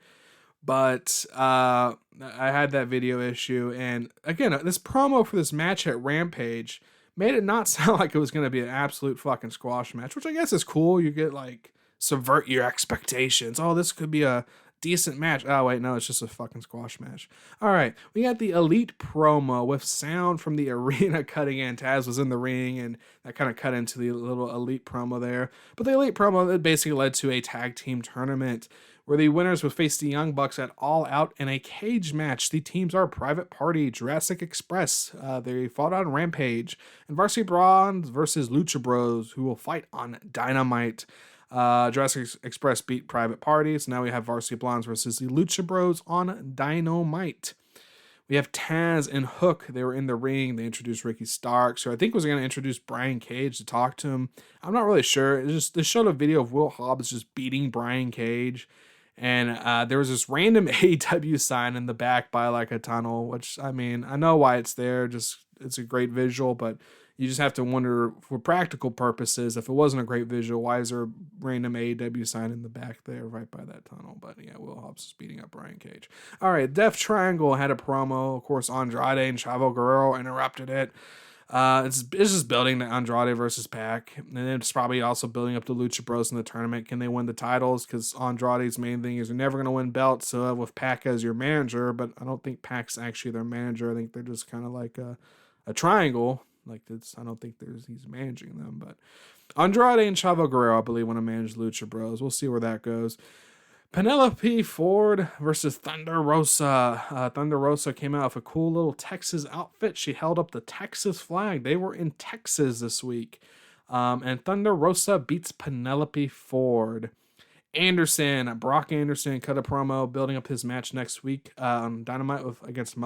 But I had that video issue. And again, this promo for this match at Rampage made it not sound like it was going to be an absolute fucking squash match, which I guess is cool. You get like subvert your expectations. Oh, this could be a decent match. Oh, wait, no, it's just a fucking squash match. All right, we got the Elite promo with sound from the arena cutting in. Taz was in the ring, and that kind of cut into the little Elite promo there. But the Elite promo, it basically led to a tag team tournament where the winners would face the Young Bucks at All Out in a cage match. The teams are Private Party, Jurassic Express. They fought on Rampage, and Varsity Bronze versus Lucha Bros, who will fight on Dynamite. Jurassic Express beat Private Party, so now we have Varsity Blondes versus the Lucha Bros on Dynamite. We have Taz and Hook. They were in the ring. They introduced Ricky Starks, who I think was going to introduce Brian Cage to talk to him. I'm not really sure. They showed a video of Will Hobbs just beating Brian Cage. And there was this random AEW sign in the back by like a tunnel, which, I mean, I know why it's there. Just it's a great visual, but you just have to wonder, for practical purposes, if it wasn't a great visual, why is there a random AEW sign in the back there right by that tunnel? But yeah, Will Hobbs is beating up Brian Cage. All right, Death Triangle had a promo. Of course, Andrade and Chavo Guerrero interrupted it. It's just building the Andrade versus Pac, and it's probably also building up the Lucha Bros in the tournament. Can they win the titles? Because Andrade's main thing is you're never going to win belts. So with Pac as your manager, but I don't think Pac's actually their manager. I think they're just kind of like a triangle. Like this, I don't think he's managing them. But Andrade and Chavo Guerrero, I believe, want to manage Lucha Bros. We'll see where that goes. Penelope Ford versus Thunder Rosa. Thunder Rosa came out with a cool little Texas outfit. She held up the Texas flag. They were in Texas this week. And Thunder Rosa beats Penelope Ford. Brock Anderson cut a promo building up his match next week on Dynamite against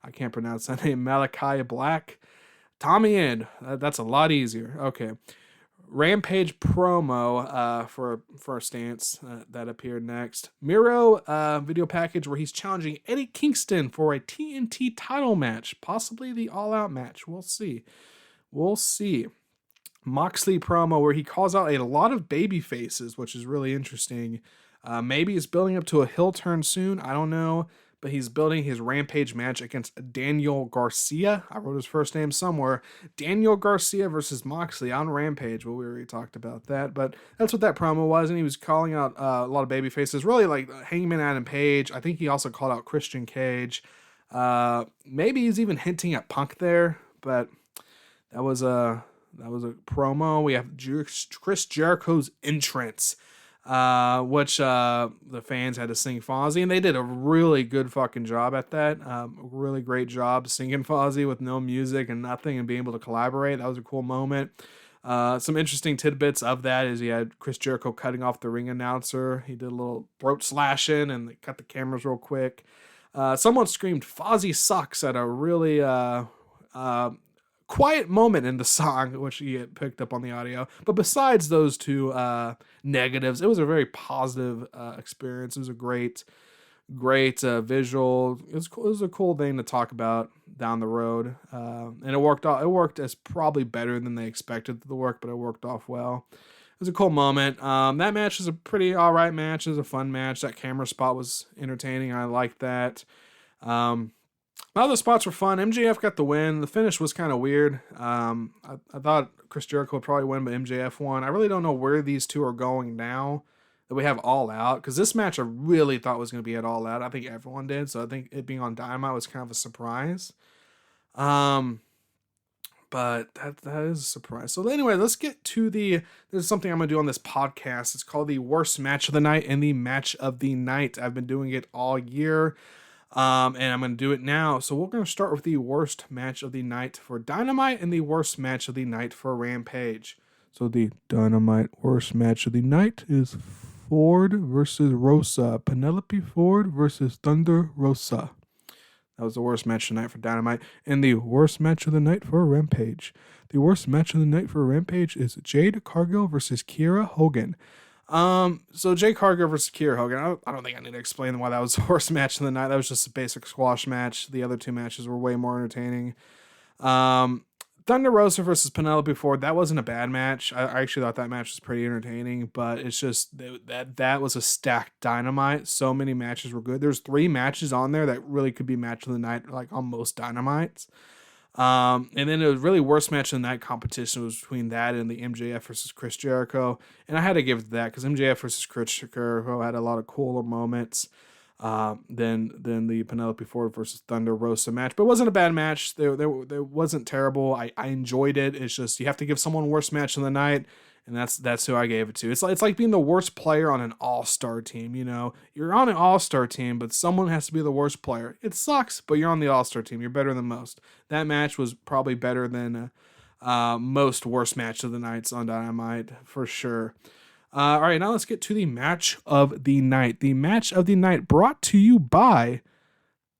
I can't pronounce that name, Malachi Black. Tommy End. That's a lot easier. Okay. Rampage promo for a stance that appeared next. Miro video package where he's challenging Eddie Kingston for a TNT title match, possibly the All Out match. We'll see. Moxley promo where he calls out a lot of baby faces, which is really interesting. Maybe it's building up to a heel turn soon. I don't know. But he's building his Rampage match against Daniel Garcia. I wrote his first name somewhere. Daniel Garcia versus Moxley on Rampage. Well, we already talked about that. But that's what that promo was. And he was calling out a lot of baby faces. Really like Hangman Adam Page. I think he also called out Christian Cage. Maybe he's even hinting at Punk there. But that was a promo. We have Chris Jericho's entrance. Which the fans had to sing Fozzy, and they did a really good fucking job at that. Really great job singing Fozzy with no music and nothing and being able to collaborate. That was a cool moment. Some interesting tidbits of that is he had Chris Jericho cutting off the ring announcer. He did a little throat slashing and they cut the cameras real quick. Someone screamed Fozzy sucks at a really quiet moment in the song, which you get picked up on the audio. But besides those two negatives, it was a very positive experience. It was a great visual. It was a cool thing to talk about down the road, and it worked. It worked as probably better than they expected it to work, but it worked off well. It was a cool moment. That match was a pretty all right match. It was a fun match. That camera spot was entertaining. I liked that. All the spots were fun. MJF got the win. The finish was kind of weird. I thought Chris Jericho would probably win, but MJF won. I really don't know where these two are going now that we have All Out, because this match I really thought was going to be at All Out. I think everyone did, so I think it being on Dynamite was kind of a surprise. But that is a surprise. So anyway, let's get to this is something I'm going to do on this podcast. It's called the worst match of the night and the match of the night. I've been doing it all year. And I'm going to do it now. So we're going to start with the worst match of the night for Dynamite and the worst match of the night for Rampage. So the Dynamite worst match of the night is Ford versus Rosa. Penelope Ford versus Thunder Rosa. That was the worst match of the night for Dynamite. And the worst match of the night for Rampage. The worst match of the night for Rampage is Jade Cargill versus Kiera Hogan. So Jade Cargill versus Kiera Hogan. I don't think I need to explain why that was the worst match of the night. That was just a basic squash match. The other two matches were way more entertaining. Thunder Rosa versus Penelope Ford. That wasn't a bad match. I actually thought that match was pretty entertaining, but it's just that was a stacked Dynamite. So many matches were good. There's 3 matches on there that really could be match of the night, like on most Dynamites. And then the really worst match of the night competition was between that and the MJF versus Chris Jericho. And I had to give it to that because MJF versus Chris Jericho had a lot of cooler moments than the Penelope Ford versus Thunder Rosa match. But it wasn't a bad match. There wasn't terrible. I enjoyed it. It's just you have to give someone worst match of the night. And that's who I gave it to. It's like being the worst player on an all-star team. You know, you're on an all-star team, but someone has to be the worst player. It sucks, but you're on the all-star team. You're better than most. That match was probably better than most worst match of the nights on Dynamite for sure. All right, now let's get to the match of the night. The match of the night brought to you by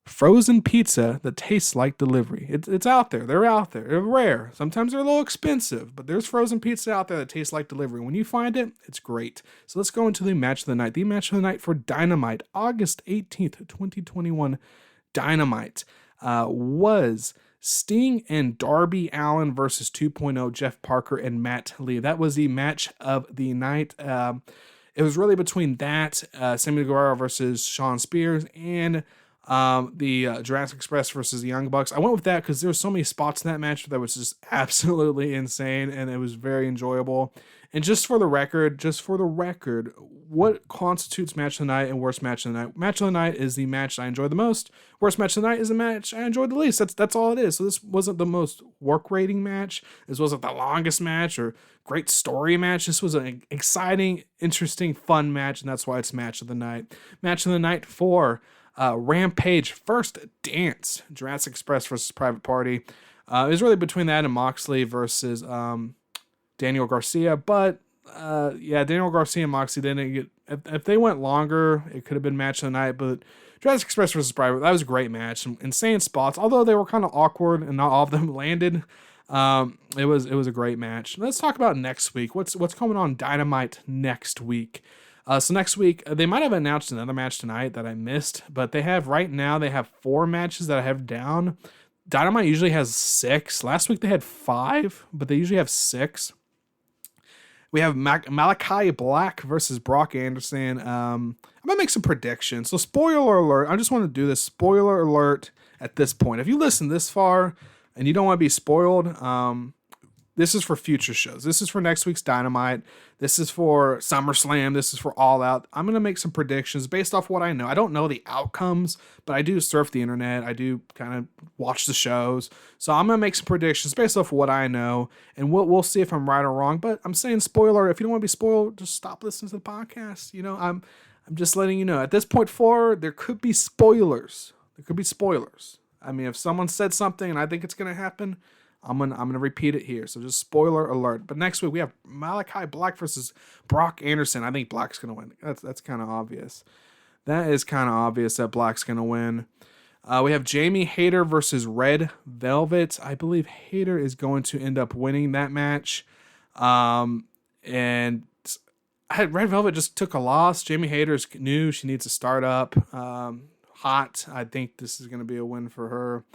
frozen pizza that tastes like delivery. It's out there. They're out there. They're rare. Sometimes they're a little expensive, but there's frozen pizza out there that tastes like delivery. When you find it, it's great. So let's go into the match of the night. The match of the night for Dynamite, August 18th, 2021. Dynamite was Sting and Darby Allin versus 2.0, Jeff Parker and Matt Lee. That was the match of the night. It was really between that, Sammy Guevara versus Shawn Spears, and the Jurassic Express versus the Young Bucks. I went with that because there were so many spots in that match that was just absolutely insane, and it was very enjoyable. And just for the record, what constitutes match of the night and worst match of the night? Match of the night is the match I enjoy the most. Worst match of the night is the match I enjoyed the least. That's all it is. So this wasn't the most work rating match. This wasn't the longest match or great story match. This was an exciting, interesting, fun match, and that's why it's match of the night. Match of the night for Rampage First Dance, Jurassic Express versus Private Party. It was really between that and Moxley versus Daniel Garcia, but Daniel Garcia and Moxley didn't get. If they went longer, it could have been match of the night. But Jurassic Express versus Private, that was a great match. Some insane spots, although they were kind of awkward and not all of them landed. It was a great match. Let's talk about next week. What's coming on Dynamite next week? So next week, they might have announced another match tonight that I missed, but they have 4 matches that I have down. Dynamite usually has 6. Last week they had 5, but they usually have 6. We have Malachi Black versus Brock Anderson. I'm going to make some predictions. So spoiler alert. I just want to do this. Spoiler alert at this point. If you listen this far and you don't want to be spoiled, this is for future shows. This is for next week's Dynamite. This is for SummerSlam. This is for All Out. I'm going to make some predictions based off what I know. I don't know the outcomes, but I do surf the internet. I do kind of watch the shows. So I'm going to make some predictions based off what I know, and we'll see if I'm right or wrong. But I'm saying spoiler. If you don't want to be spoiled, just stop listening to the podcast. You know, I'm just letting you know. At this point forward, there could be spoilers. I mean, if someone said something and I think it's going to happen, I'm gonna repeat it here. So just spoiler alert. But next week we have Malachi Black versus Brock Anderson. I think Black's gonna win. That's kind of obvious. That is kind of obvious that Black's gonna win. We have Jamie Hayter versus Red Velvet. I believe Hayter is going to end up winning that match. And Red Velvet just took a loss. Jamie Hayter's new. She needs to start up hot. I think this is gonna be a win for her.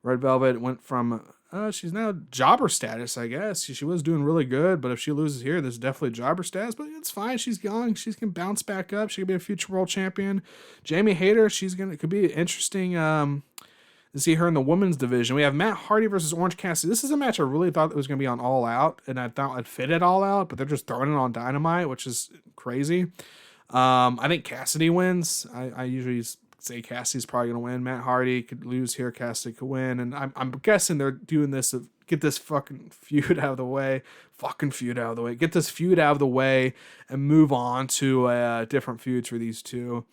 Red Velvet went from she's now jobber status, I guess. She was doing really good, but if she loses here, there's definitely jobber status. But it's fine. She's young. She can bounce back up. She could be a future world champion. Jamie Hayter, could be an interesting. to see her in the women's division. We have Matt Hardy versus Orange Cassidy. This is a match I really thought it was going to be on All Out, and I thought it fit at All Out, but they're just throwing it on Dynamite, which is crazy. I think Cassidy wins. I usually say Cassidy's probably going to win. Matt Hardy could lose here. Cassidy could win. And I'm guessing they're doing this to get this fucking feud out of the way. Get this feud out of the way and move on to different feuds for these two.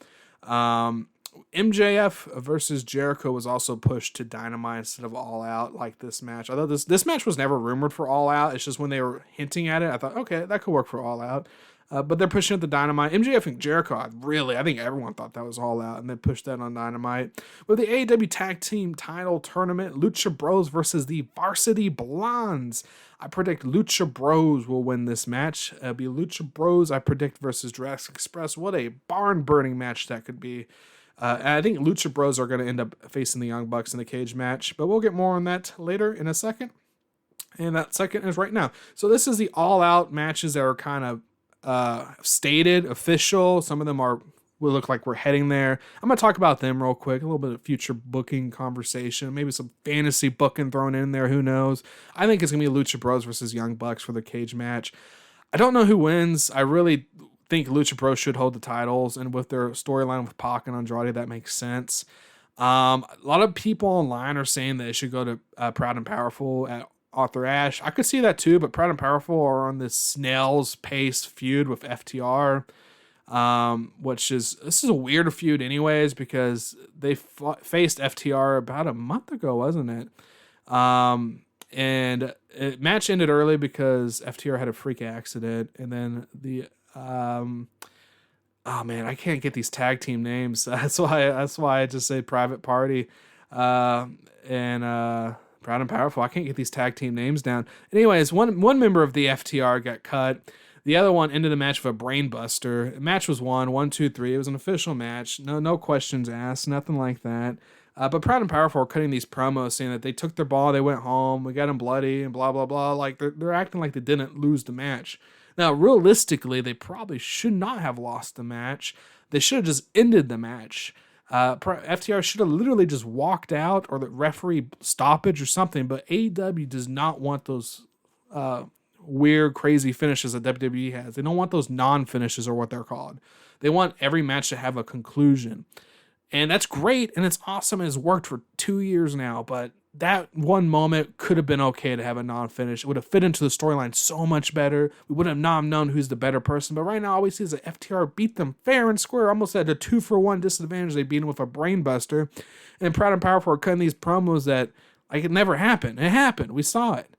MJF versus Jericho was also pushed to Dynamite instead of All Out, like this match. Although this match was never rumored for All Out. It's just when they were hinting at it, I thought, okay, that could work for All Out. But they're pushing it to Dynamite. MJF and Jericho, I think everyone thought that was All Out, and they pushed that on Dynamite. With the AEW Tag Team Title Tournament, Lucha Bros versus the Varsity Blondes. I predict Lucha Bros will win this match. It'll be Lucha Bros, I predict, versus Jurassic Express. What a barn-burning match that could be. And I think Lucha Bros are going to end up facing the Young Bucks in the cage match, but we'll get more on that later in a second. And that second is right now. So this is the All Out matches that are kind of stated, official. Some of them will look like we're heading there. I'm going to talk about them real quick. A little bit of future booking conversation. Maybe some fantasy booking thrown in there. Who knows? I think it's going to be Lucha Bros versus Young Bucks for the cage match. I don't know who wins. I really think Lucha Bros should hold the titles. And with their storyline with Pac and Andrade, that makes sense. A lot of people online are saying that it should go to Proud and Powerful at Arthur Ashe. I could see that too, but Proud and Powerful are on this snail's pace feud with FTR, this is a weird feud anyways, because they faced FTR about a month ago, wasn't it? And the match ended early because FTR had a freak accident, and then the oh man, I can't get these tag team names. That's why I just say Private Party and Proud and Powerful. I can't get these tag team names down. Anyways, one member of the FTR got cut. The other one ended the match with a brain buster. The match was 1, 2, 3. It was an official match. No questions asked. Nothing like that. But Proud and Powerful are cutting these promos saying that they took their ball, they went home, we got them bloody, and blah, blah, blah. Like, they're acting like they didn't lose the match. Now, realistically, they probably should not have lost the match. They should have just ended the match. FTR should have literally just walked out, or the referee stoppage or something, but AEW does not want those weird, crazy finishes that WWE has. They don't want those non-finishes, or what they're called. They want every match to have a conclusion. And that's great, and it's awesome, and it's worked for 2 years now, but that one moment could have been okay to have a non-finish. It would have fit into the storyline so much better. We would have not known who's the better person. But right now, all we see is that FTR beat them fair and square, almost at a 2-for-1 disadvantage. They beat them with a brain buster. And Proud and Powerful are cutting these promos that, like, it never happened. It happened. We saw it.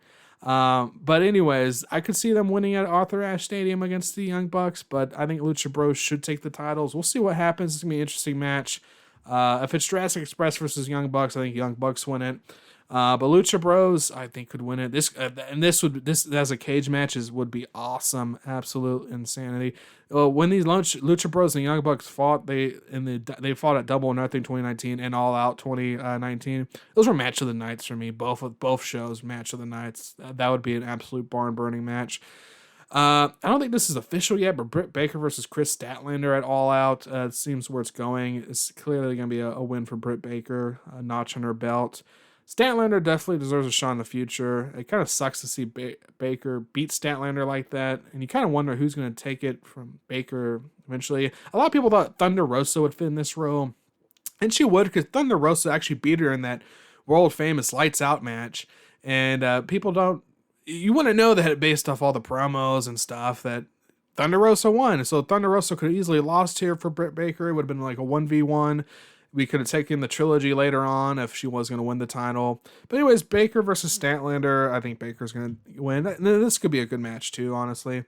But anyways, I could see them winning at Arthur Ashe Stadium against the Young Bucks, but I think Lucha Bros should take the titles. We'll see what happens. It's going to be an interesting match. If it's Jurassic Express versus Young Bucks, I think Young Bucks win it. But Lucha Bros, I think, could win it. This as a cage match would be awesome, absolute insanity. When these Lucha Bros and Young Bucks fought, they fought at Double or Nothing 2019 and All Out 2019. Those were match of the nights for me. Both shows match of the nights. That would be an absolute barn burning match. I don't think this is official yet, but Britt Baker versus Chris Statlander at All Out. It seems where it's going. It's clearly going to be a win for Britt Baker, a notch on her belt. Statlander definitely deserves a shot in the future. It kind of sucks to see Baker beat Statlander like that, and you kind of wonder who's going to take it from Baker eventually. A lot of people thought Thunder Rosa would fit in this role, and she would, because Thunder Rosa actually beat her in that world-famous Lights Out match, and people don't... You wouldn't know that based off all the promos and stuff that Thunder Rosa won. So Thunder Rosa could have easily lost here for Britt Baker. It would have been like a 1v1. We could have taken the trilogy later on if she was going to win the title. But anyways, Baker versus Statlander. I think Baker's going to win. This could be a good match too, honestly.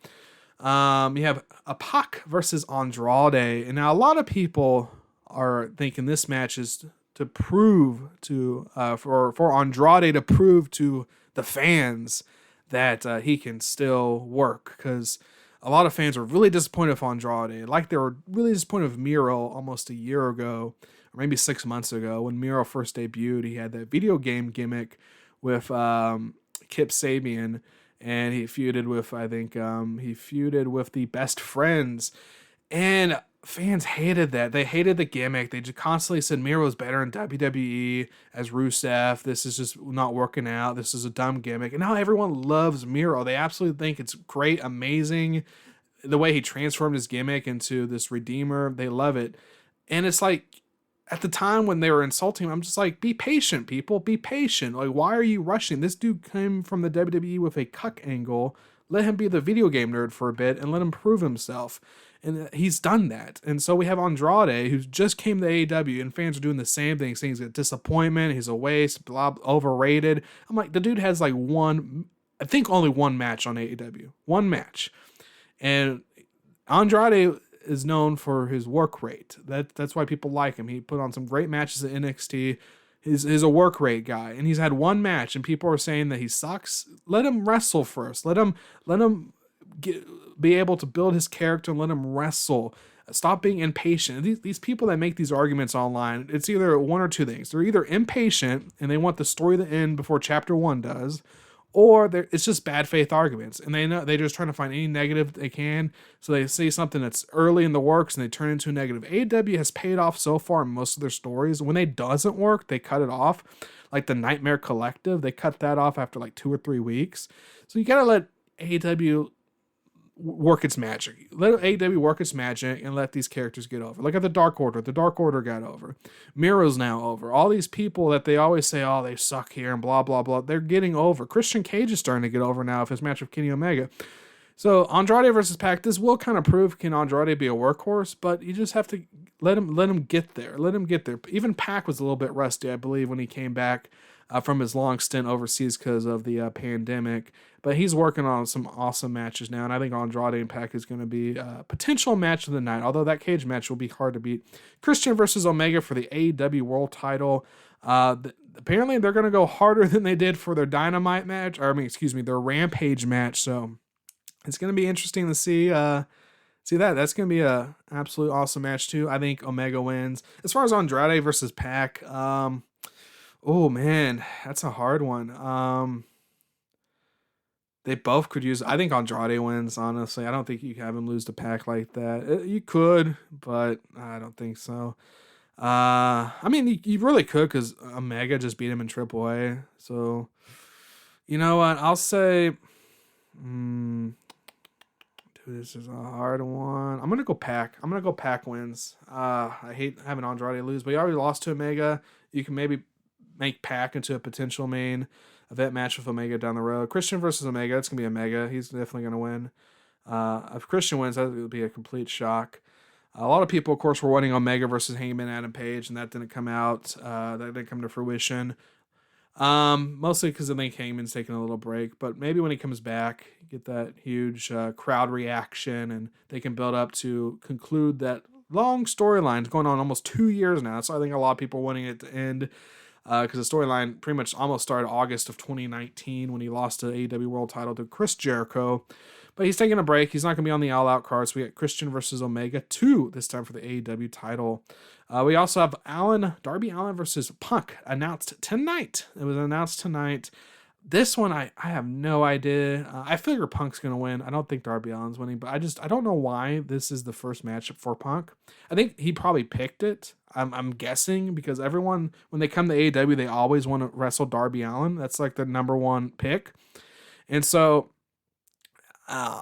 You have Pac versus Andrade. And now a lot of people are thinking this match is to prove to for Andrade to prove to the fans that he can still work, because a lot of fans were really disappointed with Andrade, like they were really disappointed with Miro almost a year ago, or maybe 6 months ago, when Miro first debuted. He had that video game gimmick with Kip Sabian, and he feuded with, I think, the Best Friends. And fans hated that. They hated the gimmick. They just constantly said Miro's better in WWE as Rusev. This is just not working out. This is a dumb gimmick. And now everyone loves Miro. They absolutely think it's great, amazing. The way he transformed his gimmick into this redeemer. They love it. And it's like, at the time when they were insulting him, I'm just like, be patient, people. Be patient. Like, why are you rushing? This dude came from the WWE with a cuck angle. Let him be the video game nerd for a bit and let him prove himself. And he's done that. And so we have Andrade, who just came to AEW, and fans are doing the same thing, saying he's a disappointment, he's a waste, blah, overrated. I'm like, the dude has like I think only one match on AEW. One match. And Andrade is known for his work rate. That's why people like him. He put on some great matches at NXT. He's a work rate guy, and he's had one match, and people are saying that he sucks. Let him wrestle first. Let him be able to build his character and let him wrestle. Stop being impatient. These people that make these arguments online, it's either one or two things. They're either impatient and they want the story to end before chapter 1 does, or it's just bad faith arguments, and they're just trying to find any negative they can. So they say something that's early in the works and they turn into a negative. AEW has paid off so far in most of their stories. When it doesn't work, they cut it off. Like the Nightmare Collective, they cut that off after like 2 or 3 weeks. So you gotta let AEW work its magic. Let AEW work its magic and let these characters get over. Look at the Dark Order. The Dark Order got over. Miro's now over. All these people that they always say, oh, they suck here and blah, blah, blah, they're getting over. Christian Cage is starting to get over now with his match with Kenny Omega. So Andrade versus Pac, this will kind of prove, can Andrade be a workhorse, but you just have to let him get there. Let him get there. Even Pac was a little bit rusty, I believe, when he came back from his long stint overseas because of the pandemic. But he's working on some awesome matches now, and I think Andrade and Pac is going to be a potential match of the night, although that cage match will be hard to beat. Christian versus Omega for the AEW World title. Apparently, they're going to go harder than they did for their Dynamite match, their Rampage match. So it's going to be interesting to see that. That's going to be a absolute awesome match too. I think Omega wins. As far as Andrade versus Pac, oh man, that's a hard one. They both could use. I think Andrade wins. Honestly, I don't think you can have him lose to Pac like that. You could, but I don't think so. I mean, you really could because Omega just beat him in AAA. So, you know what? I'll say. Dude, this is a hard one. I'm gonna go Pac. Pac wins. I hate having Andrade lose, but he already lost to Omega. You can maybe make Pac into a potential main event match with Omega down the road. Christian versus Omega. It's gonna be Omega. He's definitely gonna win. If Christian wins, that would be a complete shock. A lot of people, of course, were wanting Omega versus Hangman Adam Page, and that didn't come out. That didn't come to fruition. Mostly because I think Hangman's taking a little break, but maybe when he comes back, get that huge crowd reaction, and they can build up to conclude that long storyline. It's going on almost 2 years now, so I think a lot of people are wanting it to end. Because the storyline pretty much almost started August of 2019 when he lost the AEW World title to Chris Jericho. But he's taking a break. He's not going to be on the All Out card. So we got Christian versus Omega 2 this time for the AEW title. We also have Darby Allin versus Punk announced tonight. It was announced tonight. This one, I have no idea. I figure Punk's going to win. I don't think Darby Allin's winning, but I don't know why this is the first matchup for Punk. I think he probably picked it. I'm guessing because everyone, when they come to AEW, they always want to wrestle Darby Allin. That's like the number one pick. And so,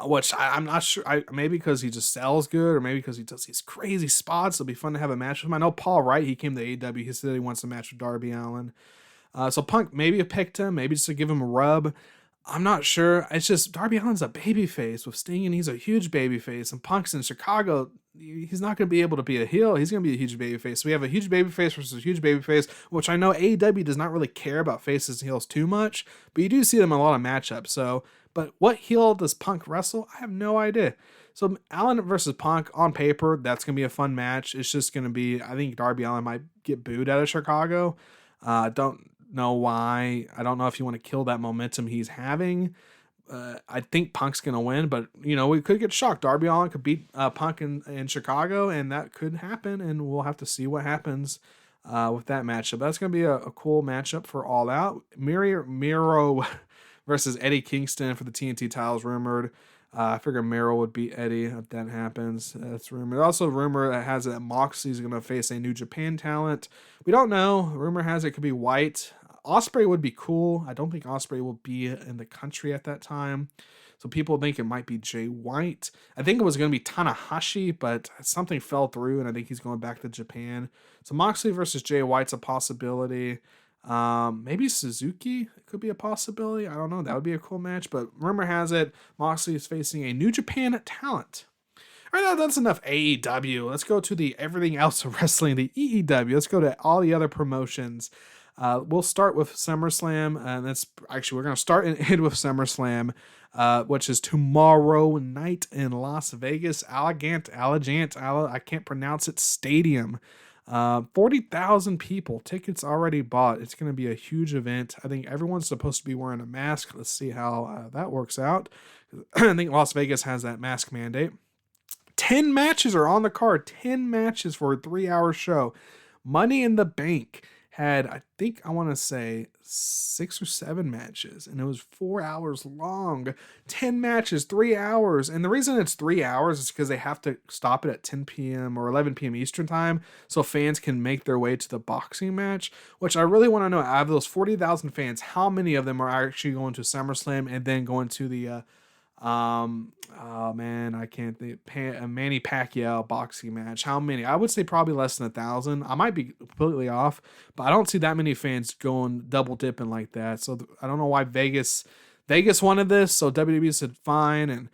which I'm not sure. Maybe because he just sells good, or maybe because he does these crazy spots. It'll be fun to have a match with him. I know Paul Wright, he came to AEW. He said he wants a match with Darby Allin. So Punk maybe picked him, maybe just to give him a rub. I'm not sure. It's just Darby Allin's a babyface with Sting, and he's a huge babyface. And Punk's in Chicago. He's not going to be able to be a heel. He's going to be a huge babyface. So we have a huge babyface versus a huge babyface, which I know AEW does not really care about faces and heels too much, but you do see them in a lot of matchups. So, but what heel does Punk wrestle? I have no idea. So Allin versus Punk on paper, that's going to be a fun match. It's just going to be, I think Darby Allin might get booed out of Chicago. Don't know why. I don't know if you want to kill that momentum he's having. I think Punk's going to win, but we could get shocked. Darby Allin could beat Punk in Chicago, and that could happen, and we'll have to see what happens with that matchup. That's going to be a cool matchup for All Out. Miro versus Eddie Kingston for the TNT titles rumored. I figure Mero would beat Eddie if that happens. That's rumor. Also, rumor that has it that Moxley's going to face a New Japan talent. We don't know. Rumor has it could be White. Ospreay would be cool. I don't think Ospreay will be in the country at that time. So people think it might be Jay White. I think it was going to be Tanahashi, but something fell through, and I think he's going back to Japan. So Moxley versus Jay White's a possibility. Maybe Suzuki could be a possibility. I don't know. That would be a cool match. But rumor has it Moxley is facing a New Japan talent. All right, that's enough AEW. Let's go to the everything else of wrestling, the EEW. Let's go to all the other promotions. We'll start with SummerSlam, and that's actually we're going to start and end with SummerSlam, which is tomorrow night in Las Vegas, Allegiant, I can't pronounce it, Stadium. 40,000 people, tickets already bought. It's going to be a huge event. I think everyone's supposed to be wearing a mask. Let's see how that works out. I think Las Vegas has that mask mandate. 10 matches are on the card. 10 matches for a 3-hour show. Money in the Bank had, I want to say 6 or 7 matches, and it was 4 hours long. 10 matches, 3 hours. And the reason it's 3 hours is because they have to stop it at 10 p.m. or 11 p.m. Eastern time so fans can make their way to the boxing match, which I really want to know, out of those 40,000 fans, how many of them are actually going to SummerSlam and then going to the oh man, I can't think. Manny Pacquiao boxing match. How many? I would say probably less than 1,000. I might be completely off, but I don't see that many fans going double dipping like that. So I don't know why Vegas wanted this. So WWE said fine, and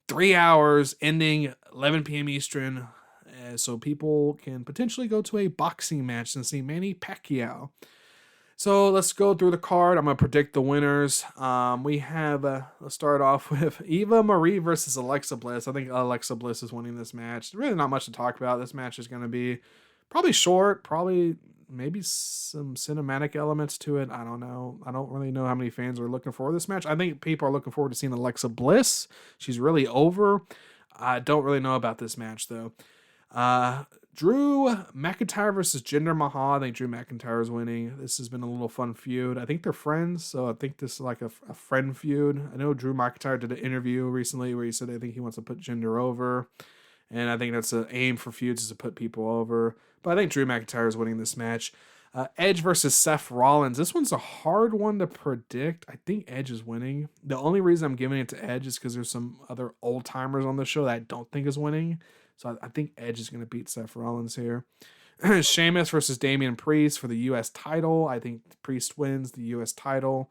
3 hours ending 11 p.m. Eastern, so people can potentially go to a boxing match and see Manny Pacquiao. So let's go through the card. I'm going to predict the winners. We have, let's start off with Eva Marie versus Alexa Bliss. I think Alexa Bliss is winning this match. There's really not much to talk about. This match is going to be probably short, probably maybe some cinematic elements to it. I don't know. I don't really know how many fans are looking forward to this match. I think people are looking forward to seeing Alexa Bliss. She's really over. I don't really know about this match, though. Drew McIntyre versus Jinder Mahal. I think Drew McIntyre is winning. This has been a little fun feud. I think they're friends, so I think this is like a friend feud. I know Drew McIntyre did an interview recently where he said I think he wants to put Jinder over, and I think that's an aim for feuds is to put people over. But I think Drew McIntyre is winning this match. Edge versus Seth Rollins. This one's a hard one to predict. I think Edge is winning. The only reason I'm giving it to Edge is because there's some other old timers on the show that I don't think is winning. So I think Edge is going to beat Seth Rollins here. Sheamus versus Damian Priest for the U.S. title. I think Priest wins the U.S. title.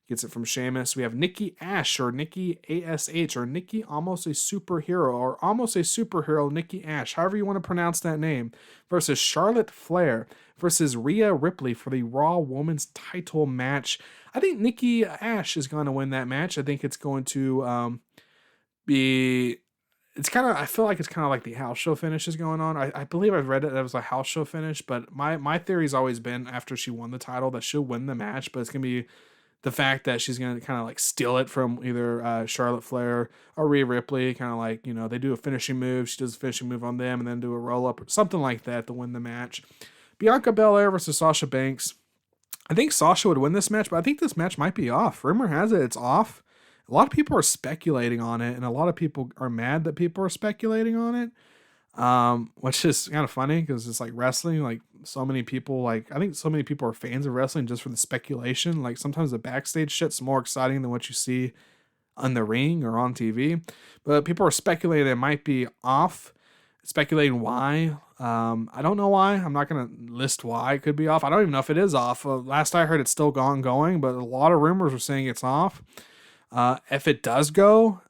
Gets it from Sheamus. We have Nikki Ash or Nikki ASH or Nikki Almost a Superhero or Almost a Superhero Nikki Ash, however you want to pronounce that name, versus Charlotte Flair versus Rhea Ripley for the Raw Women's title match. I think Nikki Ash is going to win that match. I think it's going to be... It's kind of, I feel like it's kind of like the house show finish is going on. I believe I've read it that it was a house show finish, but my theory's always been after she won the title that she'll win the match, but it's going to be the fact that she's going to kind of like steal it from either Charlotte Flair or Rhea Ripley, kind of like, you know, they do a finishing move, she does a finishing move on them and then do a roll up or something like that to win the match. Bianca Belair versus Sasha Banks. I think Sasha would win this match, but I think this match might be off. Rumor has it it's off. A lot of people are speculating on it, and a lot of people are mad that people are speculating on it, which is kind of funny because it's like wrestling. Like so many people, like I think so many people are fans of wrestling just for the speculation. Like sometimes the backstage shit's more exciting than what you see on the ring or on TV. But people are speculating it might be off, speculating why. I don't know why. I'm not going to list why it could be off. I don't even know if it is off. Last I heard, it's still ongoing, but a lot of rumors are saying it's off. If it does go,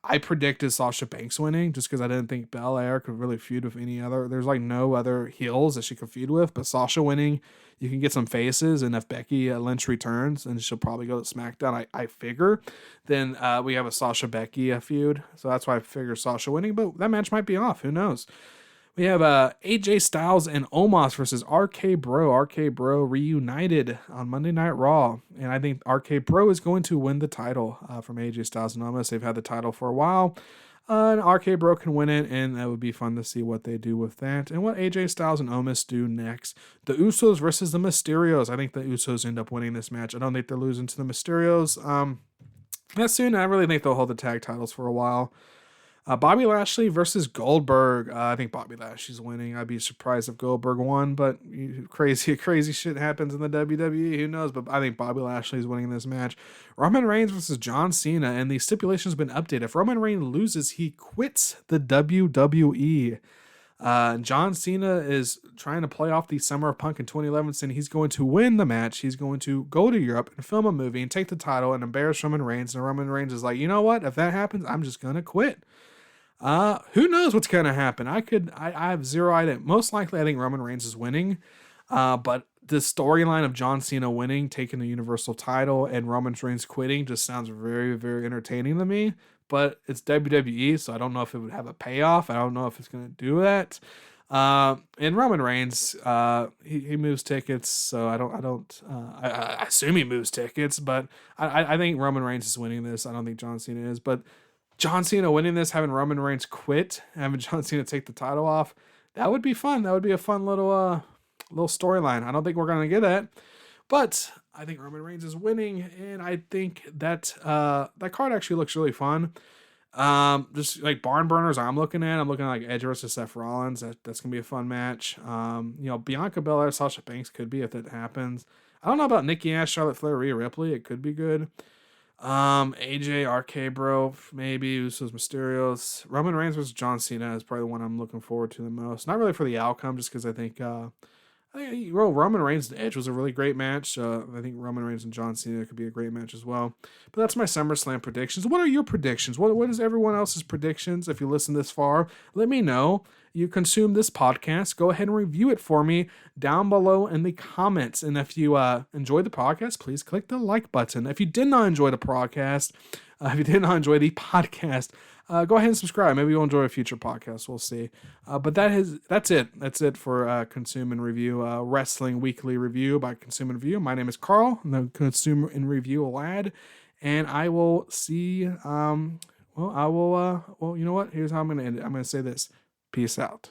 I predicted Sasha Banks winning just because I didn't think Belair could really feud with any other. There's like no other heels that she could feud with, but Sasha winning, you can get some faces. And if Becky Lynch returns, and she'll probably go to SmackDown, I figure, then we have a Sasha Becky feud. So that's why I figure Sasha winning, but that match might be off. Who knows? We have AJ Styles and Omos versus RK Bro. RK Bro reunited on Monday Night Raw. And I think RK Bro is going to win the title from AJ Styles and Omos. They've had the title for a while. And RK Bro can win it, and that would be fun to see what they do with that. And what AJ Styles and Omos do next. The Usos versus the Mysterios. I think the Usos end up winning this match. I don't think they're losing to the Mysterios. That soon, I really think they'll hold the tag titles for a while. Bobby Lashley versus Goldberg. I think Bobby Lashley's winning. I'd be surprised if Goldberg won, but crazy shit happens in the WWE. Who knows? But I think Bobby Lashley's winning this match. Roman Reigns versus John Cena, and the stipulation's been updated. If Roman Reigns loses, he quits the WWE. John Cena is trying to play off the Summer of Punk in 2011, saying he's going to win the match. He's going to go to Europe and film a movie and take the title and embarrass Roman Reigns. And Roman Reigns is like, you know what? If that happens, I'm just going to quit. Who knows what's going to happen? I have zero idea. Most likely, I think Roman Reigns is winning. But the storyline of John Cena winning, taking the Universal title, and Roman Reigns quitting just sounds very, very entertaining to me. But it's WWE, so I don't know if it would have a payoff. I don't know if it's going to do that. And Roman Reigns, he moves tickets, so I assume he moves tickets, but I think Roman Reigns is winning this. I don't think John Cena is, but John Cena winning this, having Roman Reigns quit, having John Cena take the title off, that would be fun. That would be a fun little storyline. I don't think we're going to get that, but I think Roman Reigns is winning, and I think that that card actually looks really fun. Just like barn burners I'm looking at like Edge versus Seth Rollins. That's going to be a fun match. Bianca Belair, Sasha Banks could be if it happens. I don't know about Nikki Ash, Charlotte Flair, Rhea Ripley. It could be good. AJ, RK Bro, maybe Usos, Mysterios. Roman Reigns versus John Cena is probably the one I'm looking forward to the most. Not really for the outcome, just because I think Roman Reigns and Edge was a really great match. I think Roman Reigns and John Cena could be a great match as well. But that's my SummerSlam predictions. What are your predictions? What is everyone else's predictions? If you listen this far, let me know. You consume this podcast, go ahead and review it for me down below in the comments. And if you enjoyed the podcast, please click the like button. If you did not enjoy the podcast, go ahead and subscribe. Maybe you'll enjoy a future podcast. We'll see. But that's it. That's it for Consume and Review, Wrestling Weekly Review by Consume and Review. My name is Carl, I'm the Consume and Review lad, and I will see. You know what? Here's how I'm going to end it. I'm going to say this. Peace out.